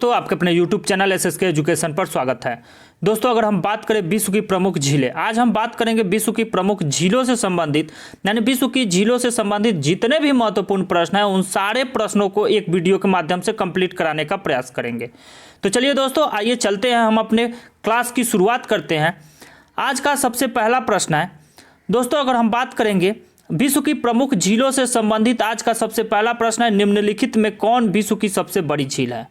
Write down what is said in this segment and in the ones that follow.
तो आपके अपने YouTube चैनल SSK एजुकेशन पर स्वागत है। दोस्तों, अगर हम बात करें विश्व की प्रमुख झीलें, आज हम बात करेंगे विश्व की प्रमुख झीलों से संबंधित, यानी विश्व की झीलों से संबंधित जितने भी महत्वपूर्ण प्रश्न हैं उन सारे प्रश्नों को एक वीडियो के माध्यम से कंप्लीट कराने का प्रयास करेंगे। तो चलिए दोस्तों, आइए चलते हैं, हम अपने क्लास की शुरुआत करते हैं। आज का सबसे पहला प्रश्न है दोस्तों, अगर हम बात करेंगे विश्व की प्रमुख झीलों से संबंधित, आज का सबसे पहला प्रश्न है, निम्नलिखित में कौन विश्व की सबसे बड़ी झील है?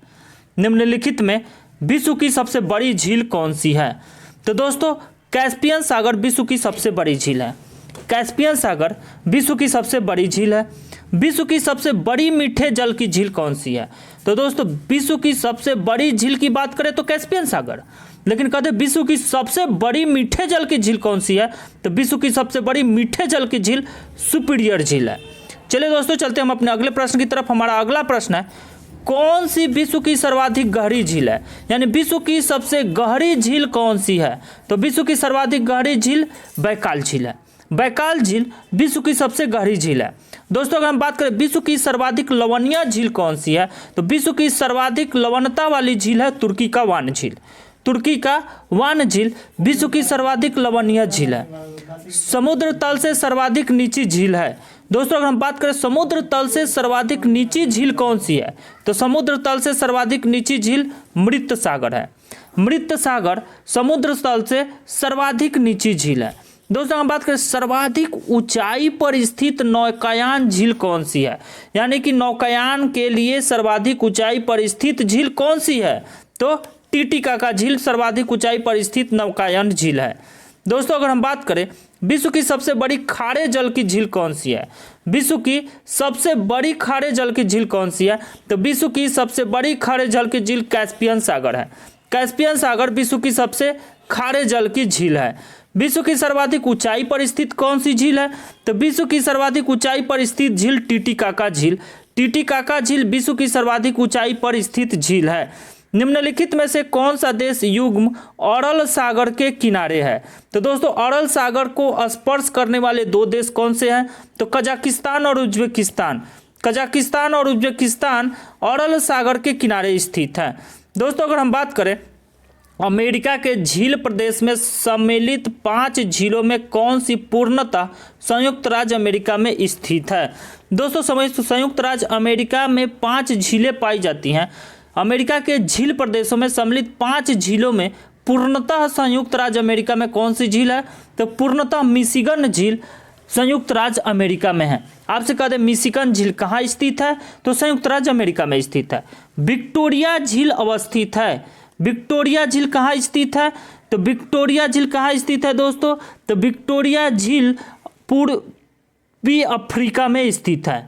निम्नलिखित में विश्व की सबसे बड़ी झील कौन सी है? तो दोस्तों, कैस्पियन सागर विश्व की सबसे बड़ी झील है। कैस्पियन सागर विश्व की सबसे बड़ी झील है। विश्व की सबसे बड़ी मीठे जल की झील कौन सी है? तो दोस्तों, विश्व की सबसे बड़ी झील की बात करें तो कैस्पियन सागर, लेकिन कहते विश्व की सबसे बड़ी मीठे जल की झील कौन सी है? तो विश्व की सबसे बड़ी मीठे जल की झील सुपीरियर झील है। चलिए दोस्तों, चलते हम अपने अगले प्रश्न की तरफ। हमारा अगला प्रश्न है, कौन सी विश्व की सर्वाधिक गहरी झील है? यानी विश्व की सबसे गहरी झील कौन सी है? तो विश्व की सर्वाधिक गहरी झील बैकाल झील है। बैकाल झील विश्व की सबसे गहरी झील है। दोस्तों, अगर हम बात करें विश्व की सर्वाधिक लवणीय झील कौन सी है? तो विश्व की सर्वाधिक लवणता वाली झील है तुर्की का वान झील। तुर्की का वान झील विश्व की सर्वाधिक लवणीय झील है। समुद्र तल से सर्वाधिक नीची झील है। दोस्तों, अगर हम बात करें समुद्र तल से सर्वाधिक नीची झील कौन सी है? तो समुद्र तल से सर्वाधिक नीची झील मृत सागर है। मृत सागर समुद्र तल से सर्वाधिक नीची झील है। दोस्तों, हम बात करें सर्वाधिक ऊंचाई पर स्थित नौकायान झील कौन सी है? यानी कि नौकायान के लिए सर्वाधिक ऊंचाई पर स्थित झील कौन सी है? तो टिटिकाका झील सर्वाधिक ऊंचाई पर स्थित नौकायन झील है। दोस्तों, अगर हम बात करें विश्व की सबसे बड़ी खारे जल की झील कौन सी है? विश्व की सबसे बड़ी खारे जल की झील कौन सी है? तो विश्व की सबसे बड़ी खारे जल की झील कैस्पियन सागर है। कैस्पियन सागर विश्व की सबसे खारे जल की झील है। विश्व की सर्वाधिक ऊंचाई पर स्थित कौन सी झील है? तो विश्व की सर्वाधिक ऊंचाई पर स्थित झील टिटिकाका झील। टिटिकाका झील विश्व की सर्वाधिक ऊंचाई पर स्थित झील है। निम्नलिखित में से कौन सा देश युग्म अरल सागर के किनारे है? तो दोस्तों, अरल सागर को स्पर्श करने वाले दो देश कौन से हैं? तो कजाकिस्तान और उज्बेकिस्तान। कजाकिस्तान और उज्बेकिस्तान अरल सागर के किनारे स्थित है। दोस्तों, अगर हम बात करें अमेरिका के झील प्रदेश में सम्मिलित 5 झीलों में कौन सी पूर्णतः संयुक्त राज्य अमेरिका में स्थित है? दोस्तों, संयुक्त राज्य अमेरिका में 5 झीलें पाई जाती हैं। अमेरिका के झील प्रदेशों में सम्मिलित 5 झीलों में पूर्णतः संयुक्त राज्य अमेरिका में कौन सी झील है? तो पूर्णतः मिशिगन झील संयुक्त राज्य अमेरिका में है। आपसे कहते हैं मिशिगन झील कहाँ स्थित है? तो संयुक्त राज्य अमेरिका में स्थित है। विक्टोरिया झील अवस्थित है। विक्टोरिया झील कहाँ स्थित है? तो विक्टोरिया झील कहाँ स्थित है दोस्तों? तो विक्टोरिया झील पूर्वी अफ्रीका में स्थित है।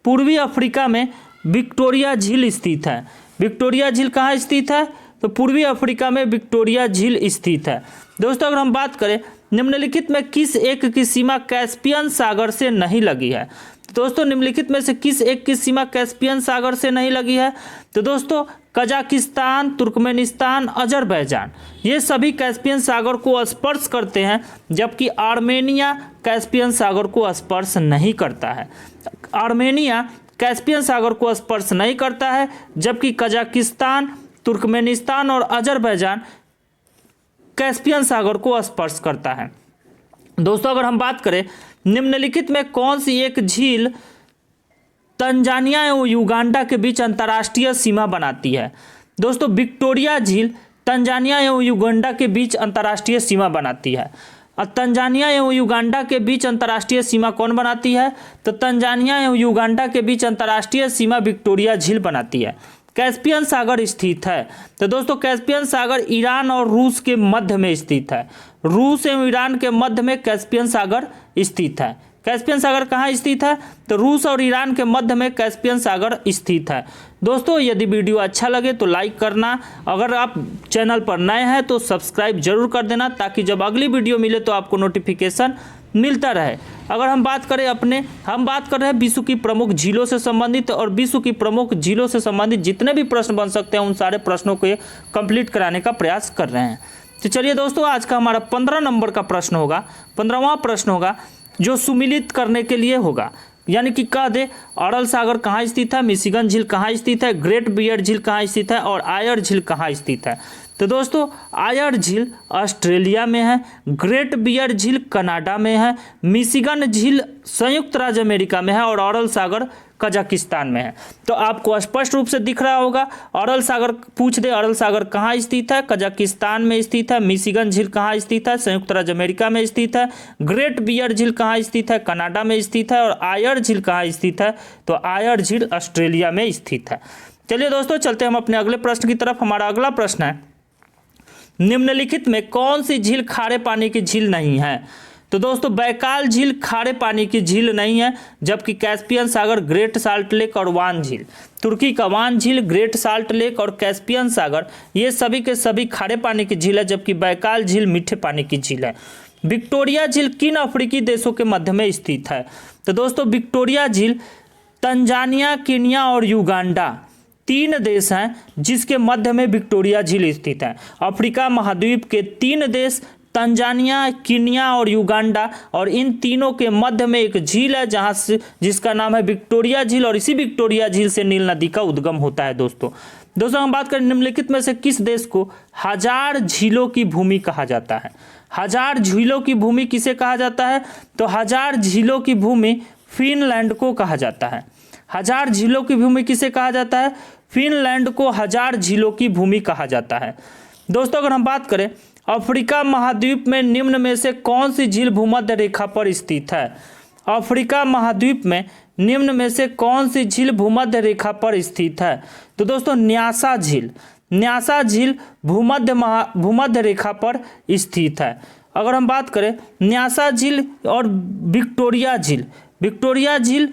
पूर्वी अफ्रीका में विक्टोरिया झील स्थित है। विक्टोरिया झील कहाँ स्थित है? तो पूर्वी अफ्रीका में विक्टोरिया झील स्थित है। दोस्तों, अगर हम बात करें निम्नलिखित में किस एक की सीमा कैस्पियन सागर से नहीं लगी है? दोस्तों, निम्नलिखित में से किस एक की सीमा कैस्पियन सागर से नहीं लगी है? तो दोस्तों, कजाकिस्तान, तुर्कमेनिस्तान, अजरबैजान ये सभी कैस्पियन सागर को स्पर्श करते हैं, जबकि आर्मेनिया कैस्पियन सागर को स्पर्श नहीं करता है। आर्मेनिया कैस्पियन सागर को स्पर्श नहीं करता है, जबकि कजाकिस्तान, तुर्कमेनिस्तान और अजरबैजान कैस्पियन सागर को स्पर्श करता है। दोस्तों, अगर हम बात करें निम्नलिखित में कौन सी एक झील तंजानिया एवं युगांडा के बीच अंतर्राष्ट्रीय सीमा बनाती है? दोस्तों, विक्टोरिया झील तंजानिया एवं युगांडा के बीच अंतर्राष्ट्रीय सीमा बनाती है। और तंजानिया एवं युगांडा के बीच अंतर्राष्ट्रीय सीमा कौन बनाती है? तो तंजानिया एवं युगांडा के बीच अंतर्राष्ट्रीय सीमा विक्टोरिया झील बनाती है। कैस्पियन सागर स्थित है। तो दोस्तों, कैस्पियन सागर ईरान और रूस के मध्य में स्थित है। रूस एवं ईरान के मध्य में कैस्पियन सागर स्थित है। कैस्पियन सागर कहाँ स्थित है? तो रूस और ईरान के मध्य में कैस्पियन सागर स्थित है। दोस्तों, यदि वीडियो अच्छा लगे तो लाइक करना, अगर आप चैनल पर नए हैं तो सब्सक्राइब जरूर कर देना, ताकि जब अगली वीडियो मिले तो आपको नोटिफिकेशन मिलता रहे। अगर हम बात कर रहे हैं विश्व की प्रमुख झीलों से संबंधित, और विश्व की प्रमुख झीलों से संबंधित जितने भी प्रश्न बन सकते हैं उन सारे प्रश्नों को कंप्लीट कराने का प्रयास कर रहे हैं। तो चलिए दोस्तों, आज का हमारा 15 नंबर का प्रश्न होगा, 15वां प्रश्न होगा जो सुमिलित करने के लिए होगा। यानी कि कह दे अरल सागर कहाँ स्थित है, मिशिगन झील कहाँ स्थित है, ग्रेट बियर झील कहाँ स्थित है और आयर झील कहाँ स्थित है। तो दोस्तों आयर झील ऑस्ट्रेलिया में है, ग्रेट बियर झील कनाडा में है, मिशिगन झील संयुक्त राज्य अमेरिका में है और अरल सागर कजाकिस्तान में है। तो आपको स्पष्ट रूप से दिख रहा होगा, अरल सागर पूछ दे अरल सागर कहाँ स्थित है, कजाकिस्तान में स्थित है, मिशिगन झील कहाँ स्थित है, संयुक्त राज्य अमेरिका में स्थित है, ग्रेट बियर झील कहाँ स्थित है, कनाडा में स्थित है और आयर झील कहाँ स्थित है, तो आयर झील ऑस्ट्रेलिया में स्थित है। चलिए दोस्तों चलते हम अपने अगले प्रश्न की तरफ। हमारा अगला प्रश्न है, निम्नलिखित में कौन सी झील खारे पानी की झील नहीं है। तो दोस्तों बैकाल झील खारे पानी की झील नहीं है, जबकि कैस्पियन सागर, ग्रेट साल्ट लेक और वान झील, तुर्की का वान झील, ग्रेट साल्ट लेक और कैस्पियन सागर ये सभी के सभी खारे पानी की झील है, जबकि बैकाल झील मीठे पानी की झील है। विक्टोरिया झील किन अफ्रीकी देशों के मध्य में स्थित है। तो दोस्तों विक्टोरिया झील तंजानिया, कीनिया और युगांडा 3 देश हैं जिसके मध्य में विक्टोरिया झील स्थित है। अफ्रीका महाद्वीप के 3 देश तंजानिया, कीनिया और युगांडा, और इन तीनों के मध्य में एक झील है जहां से जिसका नाम है विक्टोरिया झील, और इसी विक्टोरिया झील से नील नदी का उद्गम होता है। दोस्तों हम बात करें निम्नलिखित में से किस देश को हजार झीलों की भूमि कहा जाता है। हजार झीलों की भूमि किसे कहा जाता है, तो हजार झीलों की भूमि फिनलैंड को कहा जाता है। हजार झीलों की भूमि किसे कहा जाता है, फिनलैंड को हजार झीलों की भूमि कहा जाता है। दोस्तों अगर हम बात करें अफ्रीका महाद्वीप में निम्न में से कौन सी झील भूमध्य रेखा पर स्थित है। अफ्रीका महाद्वीप में निम्न में से कौन सी झील भूमध्य रेखा पर स्थित है। तो दोस्तों न्यासा झील, न्यासा झील भूमध्य रेखा पर स्थित है। अगर हम बात करें न्यासा झील और विक्टोरिया झील, विक्टोरिया झील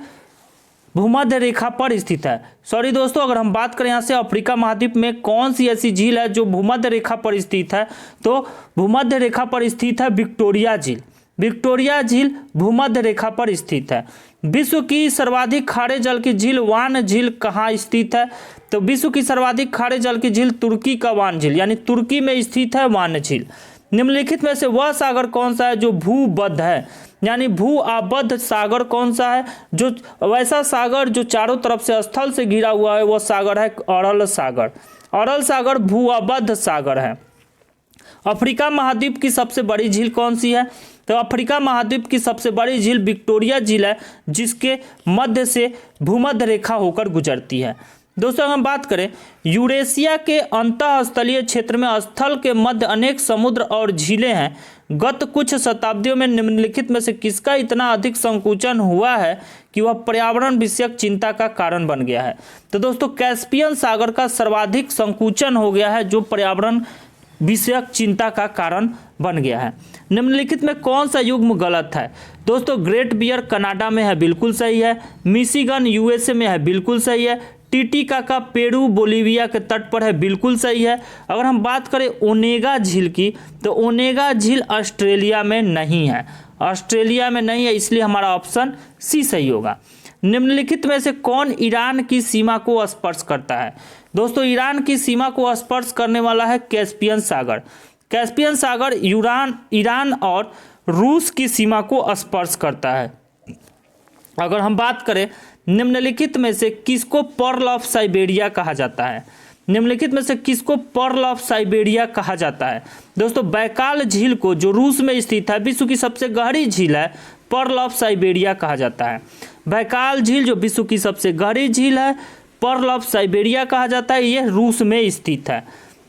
भूमध्य रेखा पर स्थित है। सॉरी दोस्तों, अगर हम बात करें यहाँ से अफ्रीका महाद्वीप में कौन सी ऐसी झील है जो भूमध्य रेखा पर स्थित है, तो भूमध्य रेखा पर स्थित है विक्टोरिया झील। विक्टोरिया झील भूमध्य रेखा पर स्थित है। विश्व की सर्वाधिक खारे जल की झील वान झील कहाँ स्थित है, तो विश्व की सर्वाधिक खारे जल की झील तुर्की का वान झील, यानी तुर्की में स्थित है वान झील। निम्नलिखित में से वह सागर कौन सा है जो भूबद्ध है, यानी भू आबद्ध सागर कौन सा है, जो वैसा सागर जो चारों तरफ से स्थल से घिरा हुआ है वह सागर है अरल सागर। अरल सागर भू आबद्ध सागर है। अफ्रीका महाद्वीप की सबसे बड़ी झील कौन सी है, तो अफ्रीका महाद्वीप की सबसे बड़ी झील विक्टोरिया झील है, जिसके मध्य से भूमध्य रेखा होकर गुजरती है। दोस्तों हम बात करें यूरेशिया के अंतःस्थलीय क्षेत्र में स्थल के मध्य अनेक समुद्र और झीलें हैं। गत कुछ शताब्दियों में निम्नलिखित में से किसका इतना अधिक संकुचन हुआ है कि वह पर्यावरण विषयक चिंता का कारण बन गया है। तो दोस्तों कैस्पियन सागर का सर्वाधिक संकुचन हो गया है, जो पर्यावरण विषयक चिंता का कारण बन गया है। निम्नलिखित में कौन सा युग्म गलत है। दोस्तों ग्रेट बियर कनाडा में है, बिल्कुल सही है। मिशिगन यूएसए में है, बिल्कुल सही है। टिटिकाका पेरू बोलिविया के तट पर है, बिल्कुल सही है। अगर हम बात करें ओनेगा झील की, तो ओनेगा झील ऑस्ट्रेलिया में नहीं है, ऑस्ट्रेलिया में नहीं है, इसलिए हमारा ऑप्शन सी सही होगा। निम्नलिखित में से कौन ईरान की सीमा को स्पर्श करता है। दोस्तों ईरान की सीमा को स्पर्श करने वाला है कैस्पियन सागर। कैस्पियन सागर ईरान और रूस की सीमा को स्पर्श करता है। अगर हम बात करें निम्नलिखित में से किसको पर्ल ऑफ साइबेरिया कहा जाता है, निम्नलिखित में से किसको पर्ल ऑफ साइबेरिया कहा जाता है। दोस्तों बैकाल झील को, जो रूस में स्थित है, विश्व की सबसे गहरी झील है, पर्ल ऑफ साइबेरिया कहा जाता है। बैकाल झील जो विश्व की सबसे गहरी झील है, पर्ल ऑफ साइबेरिया कहा जाता है, यह रूस में स्थित है।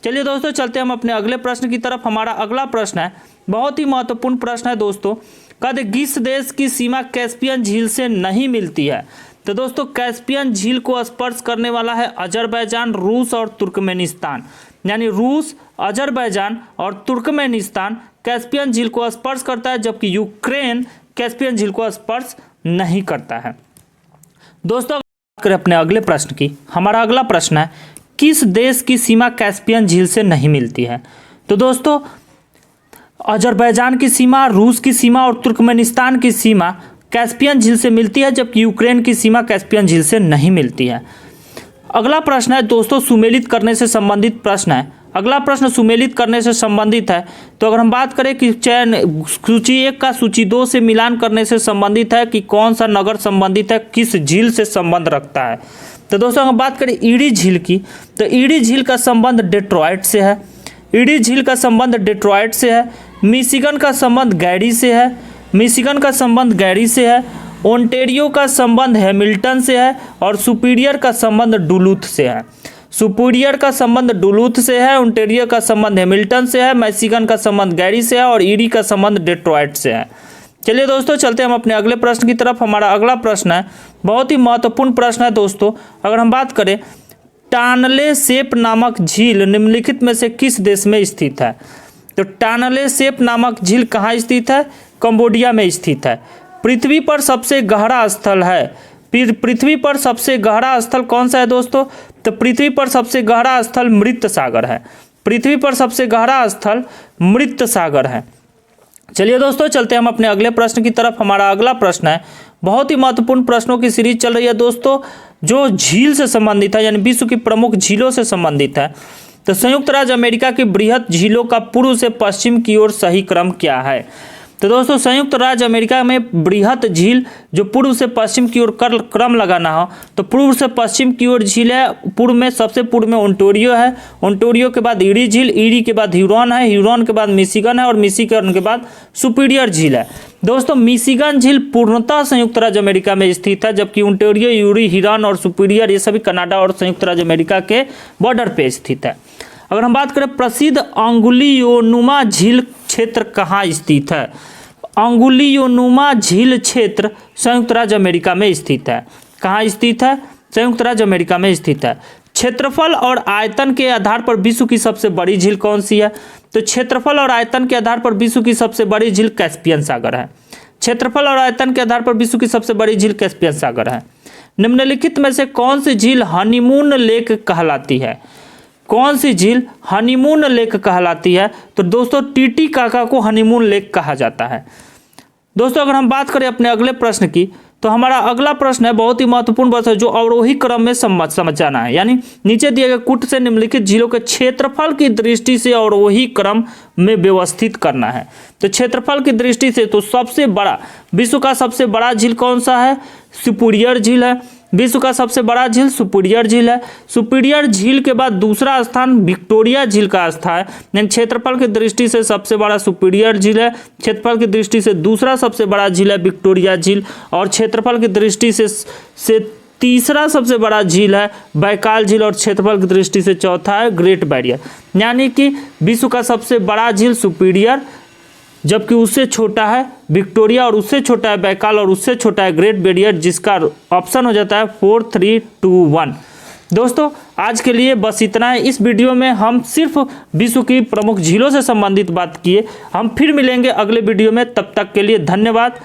चलिए दोस्तों चलते हम अपने अगले प्रश्न की तरफ। हमारा अगला प्रश्न है, बहुत ही महत्वपूर्ण प्रश्न है दोस्तों। कद किस देश की सीमा कैस्पियन झील से नहीं मिलती है। तो दोस्तों कैस्पियन झील को स्पर्श करने वाला है अजरबैजान, रूस और तुर्कमेनिस्तान, यानी रूस, अजरबैजान और तुर्कमेनिस्तान कैस्पियन झील को स्पर्श करता है, जबकि यूक्रेन कैस्पियन झील को स्पर्श नहीं करता है। दोस्तों बात करें अपने अगले प्रश्न की। हमारा अगला प्रश्न है, किस देश की सीमा कैस्पियन झील से नहीं मिलती है। तो दोस्तों अजरबैजान की सीमा, रूस की सीमा और तुर्कमेनिस्तान की सीमा कैस्पियन झील से मिलती है, जबकि यूक्रेन की सीमा कैस्पियन झील से नहीं मिलती है। अगला प्रश्न है दोस्तों सुमेलित करने से संबंधित प्रश्न है। अगला प्रश्न सुमेलित करने से संबंधित है। तो अगर हम बात करें कि चयन सूची 1 का सूची 2 से मिलान करने से संबंधित है कि कौन सा नगर संबंधित है, किस झील से संबंध रखता है। तो दोस्तों अगर बात करें ईडी झील की, तो ईडी झील का संबंध डेट्रॉइट से है। ईडी झील का संबंध डेट्रॉइट से है। मिशिगन का संबंध गैरी से है। मिशिगन का संबंध गैरी से है। ओंटेरियो का संबंध हैमिल्टन से है और सुपीरियर का संबंध डुलूथ से है। सुपीरियर का संबंध डुलूथ से है, ओंटेरियो का संबंध हैमिल्टन से है, मिशिगन का संबंध गैरी से है और ईडी का संबंध डेट्रॉइट से है। चलिए दोस्तों चलते हम अपने अगले प्रश्न की तरफ। हमारा अगला प्रश्न है, बहुत ही महत्वपूर्ण प्रश्न है दोस्तों। अगर हम बात करें टानले सेप नामक झील निम्नलिखित में से किस देश में स्थित है। तो टानले सेप नामक झील कहाँ स्थित है? कंबोडिया में स्थित है। पृथ्वी पर सबसे गहरा स्थल है। पृथ्वी पर सबसे गहरा स्थल कौन सा है दोस्तों? तो पृथ्वी पर सबसे गहरा स्थल मृत सागर है। पृथ्वी पर सबसे गहरा स्थल मृत सागर है। चलिए दोस्तों चलते हम अपने अगले प्रश्न की तरफ। हमारा अगला प्रश्न है, बहुत ही महत्वपूर्ण प्रश्नों की सीरीज चल रही है दोस्तों, जो झील से संबंधित है, यानी विश्व की प्रमुख झीलों से संबंधित है। तो संयुक्त राज्य अमेरिका की बृहत झीलों का पूर्व से पश्चिम की ओर सही क्रम क्या है? तो दोस्तों संयुक्त राज्य अमेरिका में बृहत झील जो पूर्व से पश्चिम की ओर क्रम लगाना हो, तो पूर्व से पश्चिम की ओर झील है। पूर्व में सबसे पूर्व में ओंटारियो है। ओंटारियो के बाद ईडी झील, ईडी के बाद ह्यूरॉन है, ह्यूरॉन के बाद मिशिगन है और मिशिगन के बाद सुपीरियर झील है। दोस्तों मिशिगन झील पूर्णतः संयुक्त राज्य अमेरिका में स्थित है, जबकि ओंटारियो, यूरी, ह्यूरॉन और सुपीरियर ये सभी कनाडा और संयुक्त राज्य अमेरिका के बॉर्डर पे स्थित है। अगर हम बात करें प्रसिद्ध अंगुलियोनुमा झील क्षेत्र कहाँ स्थित है? अंगुलियोनुमा झील क्षेत्र संयुक्त राज्य अमेरिका में स्थित है। कहाँ स्थित है? संयुक्त राज्य अमेरिका में स्थित है। क्षेत्रफल और आयतन के आधार पर विश्व की सबसे बड़ी झील कौन सी है? तो क्षेत्रफल और आयतन के आधार पर विश्व की सबसे बड़ी झील कैस्पियन सागर है। क्षेत्रफल और आयतन के आधार पर विश्व की सबसे बड़ी झील कैस्पियन सागर है। निम्नलिखित में से कौन सी झील हनीमून लेक कहलाती है? कौन सी झील हनीमून लेक कहलाती है? तो दोस्तों टीटीकाका को हनीमून लेक कहा जाता है। दोस्तों अगर हम बात करें अपने अगले प्रश्न की, तो हमारा अगला प्रश्न है बहुत ही महत्वपूर्ण प्रश्न है, जो अवरोही क्रम में समझाना है। यानी नीचे दिए गए कूट से निम्नलिखित झीलों के क्षेत्रफल की दृष्टि से अवरोही क्रम में व्यवस्थित करना है। तो क्षेत्रफल की दृष्टि से तो सबसे बड़ा, विश्व का सबसे बड़ा झील कौन सा है? सुपीरियर झील है। विश्व का सबसे बड़ा झील सुपीरियर झील है। सुपीरियर झील के बाद दूसरा स्थान विक्टोरिया झील का स्थान है। क्षेत्रफल की दृष्टि से सबसे बड़ा सुपीरियर झील है। क्षेत्रफल की दृष्टि से दूसरा सबसे बड़ा झील है विक्टोरिया झील और क्षेत्रफल की दृष्टि से तीसरा सबसे बड़ा झील है बैकाल झील और क्षेत्रफल की दृष्टि से चौथा है ग्रेट बैरियर। यानी कि विश्व का सबसे बड़ा झील सुपीरियर, जबकि उससे छोटा है विक्टोरिया और उससे छोटा है बैकाल और उससे छोटा है ग्रेट बैरियर, जिसका ऑप्शन हो जाता है 4, 3, 2, 1। दोस्तों आज के लिए बस इतना है। इस वीडियो में हम सिर्फ विश्व की प्रमुख झीलों से संबंधित बात किए। हम फिर मिलेंगे अगले वीडियो में, तब तक के लिए धन्यवाद।